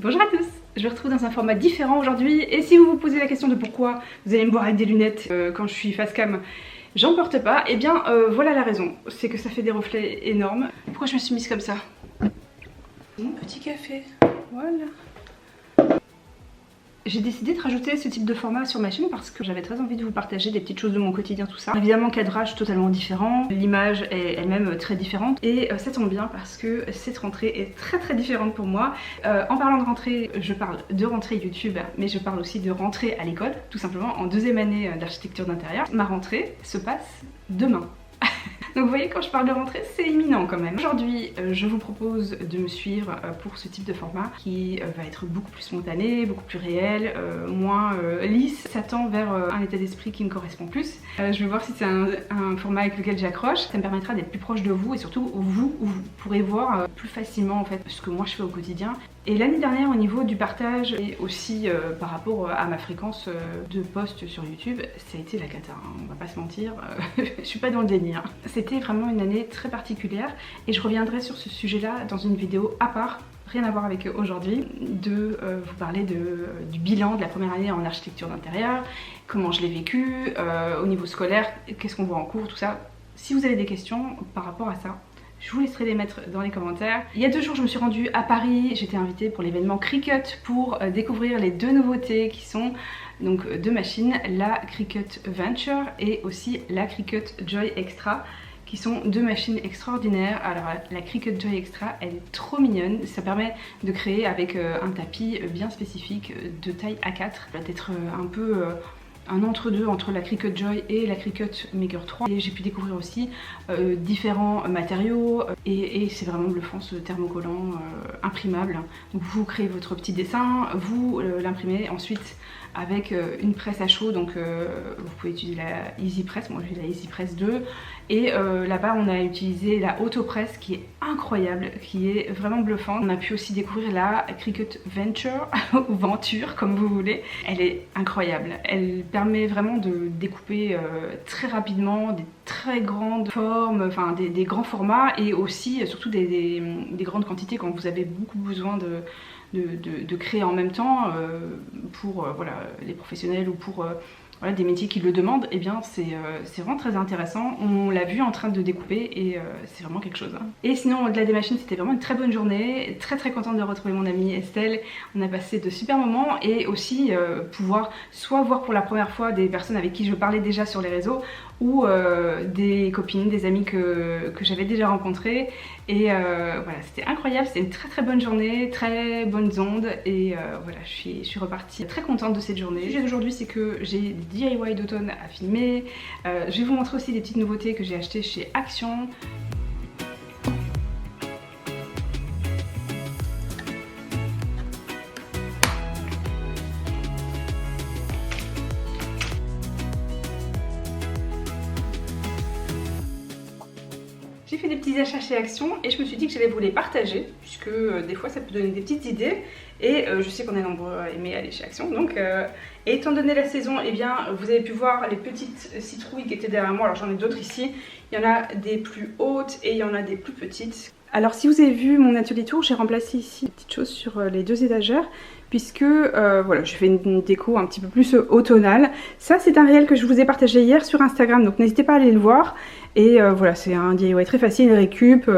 Bonjour à tous, je vous retrouve dans un format différent aujourd'hui et si vous vous posez la question de pourquoi vous allez me voir avec des lunettes quand je suis face cam, j'en porte pas, et bien voilà la raison, c'est que ça fait des reflets énormes. Pourquoi je me suis mise comme ça? Mon petit café, voilà. J'ai décidé de rajouter ce type de format sur ma chaîne parce que j'avais très envie de vous partager des petites choses de mon quotidien, tout ça. Évidemment, cadrage totalement différent, l'image est elle-même très différente et ça tombe bien parce que cette rentrée est très différente pour moi. En parlant de rentrée, je parle de rentrée YouTube, mais je parle aussi de rentrée à l'école, tout simplement en deuxième année d'architecture d'intérieur. Ma rentrée se passe demain. Donc vous voyez, quand je parle de rentrée, c'est imminent quand même. Aujourd'hui, je vous propose de me suivre pour ce type de format qui va être beaucoup plus spontané, beaucoup plus réel, moins lisse. Ça tend vers un état d'esprit qui me correspond plus. Je vais voir si c'est un format avec lequel j'accroche. Ça me permettra d'être plus proche de vous et surtout vous pourrez voir plus facilement en fait ce que moi je fais au quotidien. Et l'année dernière, au niveau du partage et aussi par rapport à ma fréquence de posts sur YouTube, ça a été la cata, hein, on va pas se mentir, je suis pas dans le déni. Hein. C'était vraiment une année très particulière et je reviendrai sur ce sujet-là dans une vidéo à part, rien à voir avec aujourd'hui, de vous parler du bilan de la première année en architecture d'intérieur, comment je l'ai vécu, au niveau scolaire, qu'est-ce qu'on voit en cours, tout ça. Si vous avez des questions par rapport à ça, je vous laisserai les mettre dans les commentaires. Il y a 2 jours, je me suis rendue à Paris. J'étais invitée pour l'événement Cricut pour découvrir les 2 nouveautés qui sont donc 2 machines, la Cricut Venture et aussi la Cricut Joy Extra, qui sont 2 machines extraordinaires. Alors la Cricut Joy Extra, elle est trop mignonne. Ça permet de créer avec un tapis bien spécifique de taille A4. Ça va être un peu un entre-deux entre la Cricut Joy et la Cricut Maker 3 et j'ai pu découvrir aussi différents matériaux et c'est vraiment bluffant ce thermocollant imprimable. Donc vous créez votre petit dessin, vous l'imprimez ensuite avec une presse à chaud, donc vous pouvez utiliser la Easy Press, moi j'ai la Easy Press 2 et là-bas on a utilisé la Autopress qui est incroyable, qui est vraiment bluffante. On a pu aussi découvrir la Cricut Venture ou Venture comme vous voulez, elle est incroyable, elle permet vraiment de découper très rapidement des très grandes formes, enfin des grands formats et aussi surtout des grandes quantités quand vous avez beaucoup besoin de créer en même temps pour voilà, les professionnels ou pour voilà, des métiers qui le demandent, et eh bien c'est vraiment très intéressant. On l'a vu en train de découper et c'est vraiment quelque chose. Hein. Et sinon, au-delà des machines, c'était vraiment une très bonne journée. Très contente de retrouver mon amie Estelle. On a passé de super moments et aussi pouvoir soit voir pour la première fois des personnes avec qui je parlais déjà sur les réseaux ou des copines, des amis que j'avais déjà rencontrées. Et voilà, c'était incroyable, c'était une très bonne journée, très bonnes ondes et voilà, je suis repartie très contente de cette journée. Le sujet d'aujourd'hui, c'est que j'ai DIY d'automne à filmer. Je vais vous montrer aussi des petites nouveautés que j'ai achetées chez Action. J'ai fait des petits achats chez Action et je me suis dit que j'allais vous les partager puisque des fois ça peut donner des petites idées et je sais qu'on est nombreux à aimer aller chez Action, donc et étant donné la saison, eh bien vous avez pu voir les petites citrouilles qui étaient derrière moi. Alors j'en ai d'autres ici, il y en a des plus hautes et il y en a des plus petites. Alors si vous avez vu mon atelier tour, j'ai remplacé ici des petites choses sur les 2 étagères puisque voilà, je fais une déco un petit peu plus automnale. Ça c'est un réel que je vous ai partagé hier sur Instagram, donc n'hésitez pas à aller le voir. Et voilà, c'est un DIY très facile, récup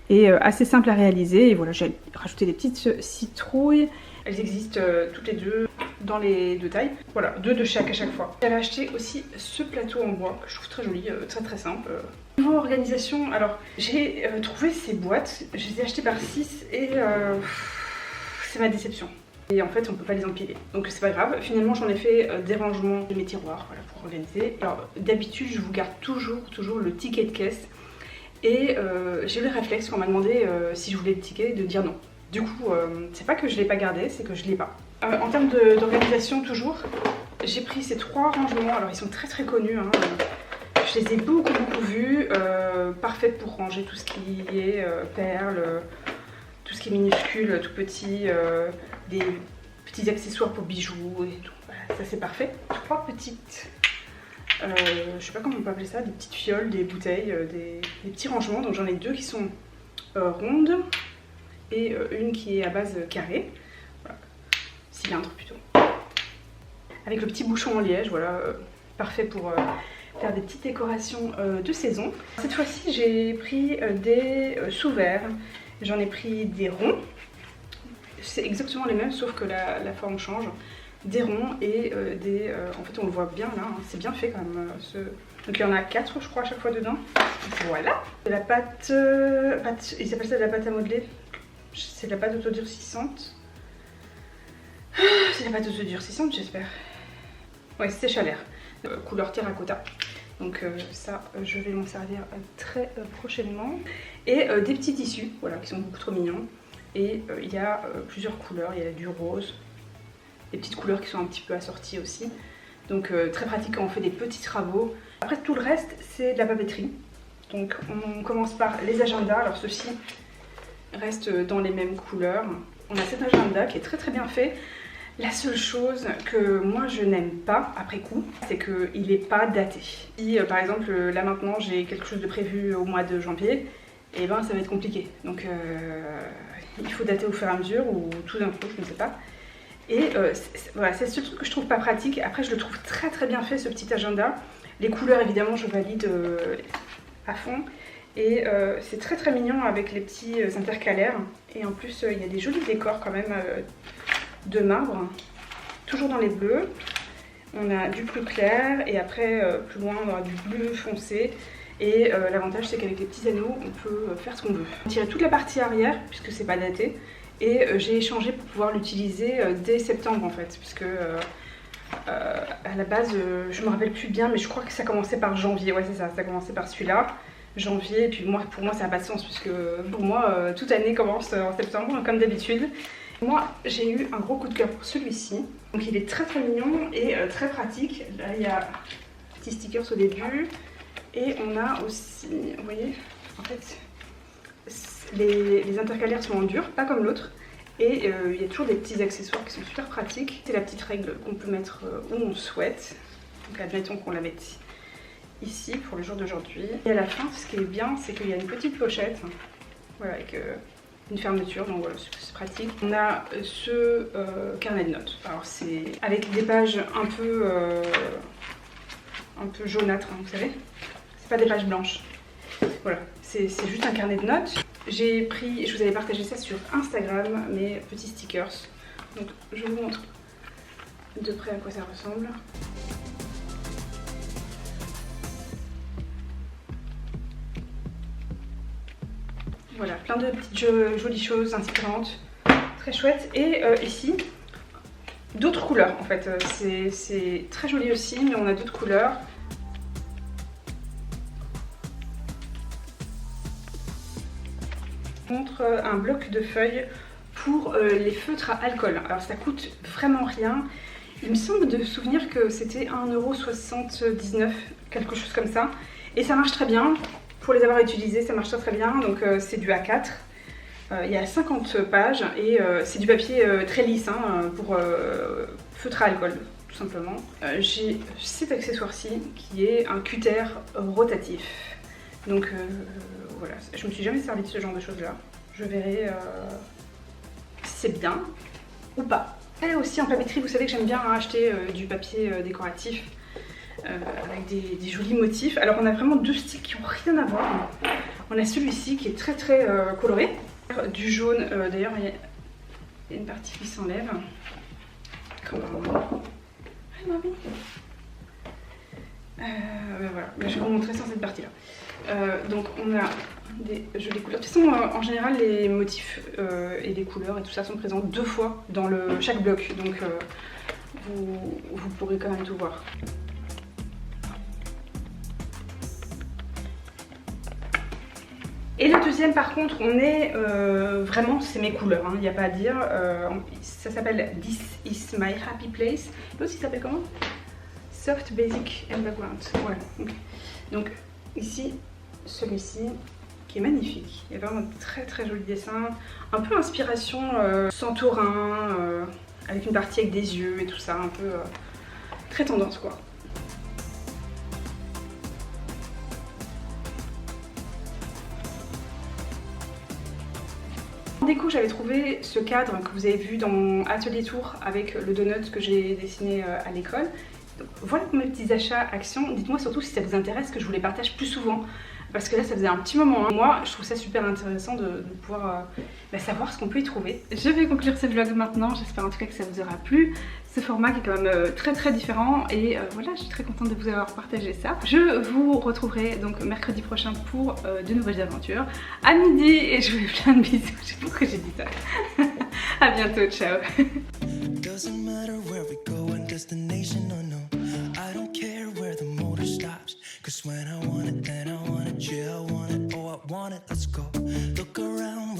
et assez simple à réaliser. Et voilà, j'ai rajouté des petites citrouilles. Elles existent toutes les 2 dans les 2 tailles. Voilà, 2 de chaque à chaque fois. J'avais acheté aussi ce plateau en bois que je trouve très joli, très simple. Niveau organisation, alors j'ai trouvé ces boîtes, je les ai achetées par 6 et c'est ma déception. Et en fait on peut pas les empiler, donc c'est pas grave. Finalement j'en ai fait des rangements de mes tiroirs, voilà, pour organiser. Alors d'habitude je vous garde toujours le ticket de caisse et j'ai eu le réflexe quand on m'a demandé si je voulais le ticket de dire non. Du coup c'est pas que je l'ai pas gardé, c'est que je l'ai pas. En termes d'organisation toujours, J'ai pris ces 3 rangements, alors ils sont très connus, hein. Je les ai beaucoup vus, parfaites pour ranger tout ce qui est perles, tout ce qui est minuscule, tout petit, des petits accessoires pour bijoux et tout. Voilà, ça c'est parfait. 3 petites, je sais pas comment on peut appeler ça, des petites fioles, des bouteilles, des petits rangements. Donc j'en ai 2 qui sont rondes et une qui est à base carrée, voilà. Cylindre plutôt. Avec le petit bouchon en liège, voilà, parfait pour faire des petites décorations de saison. Cette fois-ci j'ai pris des sous-verres, j'en ai pris des ronds, c'est exactement les mêmes sauf que la forme change, des ronds et en fait on le voit bien là, hein, c'est bien fait quand même. Donc il y en a 4 je crois à chaque fois dedans, voilà. La pâte, ils appellent ça de la pâte à modeler, c'est de la pâte autodurcissante, c'est de la pâte autodurcissante j'espère, ouais sèche à l'air. Couleur terracotta, donc ça je vais m'en servir très prochainement, et des petits tissus voilà qui sont beaucoup trop mignons, et il y a plusieurs couleurs, il y a du rose, des petites couleurs qui sont un petit peu assorties aussi, donc très pratique quand on fait des petits travaux. Après tout le reste c'est de la papeterie, donc on commence par les agendas. Alors ceux-ci restent dans les mêmes couleurs. On a cet agenda qui est très bien fait. La seule chose que moi je n'aime pas après coup, c'est qu'il n'est pas daté. Si par exemple là maintenant j'ai quelque chose de prévu au mois de janvier, et ben ça va être compliqué. Donc il faut dater au fur et à mesure ou tout d'un coup, je ne sais pas. Et voilà, c'est le seul truc que je trouve pas pratique. Après je le trouve très bien fait ce petit agenda. Les couleurs évidemment je valide à fond. Et c'est très mignon avec les petits intercalaires. Et en plus il y a des jolis décors quand même. De marbre, toujours dans les bleus. On a du plus clair et après plus loin on aura du bleu foncé, et l'avantage c'est qu'avec les petits anneaux on peut faire ce qu'on veut. On tire toute la partie arrière puisque c'est pas daté, et j'ai échangé pour pouvoir l'utiliser dès septembre en fait, puisque à la base je me rappelle plus bien mais je crois que ça commençait par janvier, ouais c'est ça, ça commençait par celui-là, janvier, et puis pour moi ça n'a pas de sens puisque pour moi toute année commence en septembre comme d'habitude. Moi j'ai eu un gros coup de cœur pour celui-ci, donc il est très mignon et très pratique. Là il y a petits stickers au début, et on a aussi, vous voyez, en fait les intercalaires sont en dur, pas comme l'autre, et il y a toujours des petits accessoires qui sont super pratiques. C'est la petite règle qu'on peut mettre où on souhaite, donc admettons qu'on la mette ici pour le jour d'aujourd'hui. Et à la fin ce qui est bien c'est qu'il y a une petite pochette, voilà, avec une fermeture, donc voilà, c'est pratique. On a ce carnet de notes. Alors c'est avec des pages un peu jaunâtres, hein, vous savez. C'est pas des pages blanches. Voilà, c'est juste un carnet de notes. J'ai pris, je vous avais partagé ça sur Instagram, mes petits stickers. Donc je vous montre de près à quoi ça ressemble. Voilà, plein de petites jolies choses inspirantes, très chouettes. Et ici, d'autres couleurs en fait. C'est très joli aussi, mais on a d'autres couleurs. Je vous montre un bloc de feuilles pour les feutres à alcool. Alors ça coûte vraiment rien. Il me semble de souvenir que c'était 1,79 €, quelque chose comme ça. Et ça marche très bien. Pour les avoir utilisés, ça marche très bien. Donc c'est du A4. Il y a 50 pages et c'est du papier très lisse, hein, pour feutre à alcool, tout simplement. J'ai cet accessoire-ci qui est un cutter rotatif. Donc voilà, je me suis jamais servi de ce genre de choses-là. Je verrai si c'est bien ou pas. Et aussi en papeterie, vous savez que j'aime bien acheter du papier décoratif. Avec des jolis motifs. Alors on a vraiment deux styles qui n'ont rien à voir. On a celui-ci qui est très coloré, du jaune, d'ailleurs il y a une partie qui s'enlève. Voilà, je vais vous montrer sans cette partie là. Donc on a des jolies couleurs. De toute façon en général les motifs et les couleurs et tout ça sont présents 2 fois dans chaque bloc, donc vous pourrez quand même tout voir. Et le deuxième par contre, on est vraiment, c'est mes couleurs, il n'y a pas à dire. Ça s'appelle This is my happy place. L'autre il s'appelle comment? Soft Basic and Background. Voilà. Donc ici, celui-ci qui est magnifique. Il y a vraiment de très très jolis dessins. Un peu inspiration Santorin, avec une partie avec des yeux et tout ça. Un peu très tendance quoi. En déco, j'avais trouvé ce cadre que vous avez vu dans mon atelier tour avec le donut que j'ai dessiné à l'école. Donc, voilà pour mes petits achats actions. Dites-moi surtout si ça vous intéresse que je vous les partage plus souvent. Parce que là, ça faisait un petit moment. Hein. Moi, je trouve ça super intéressant de pouvoir savoir ce qu'on peut y trouver. Je vais conclure ce vlog maintenant. J'espère en tout cas que ça vous aura plu. Ce format qui est quand même très très différent. Et voilà, je suis très contente de vous avoir partagé ça. Je vous retrouverai donc mercredi prochain pour de nouvelles aventures à midi. Et je vous fais plein de bisous. Je sais pas pourquoi j'ai dit ça. À bientôt, ciao. Doesn't matter where we go and destination or no. I don't care where the motor stops. Cause when I want it, then I want it. Yeah, I want it. Oh, I want it. Let's go. Look around.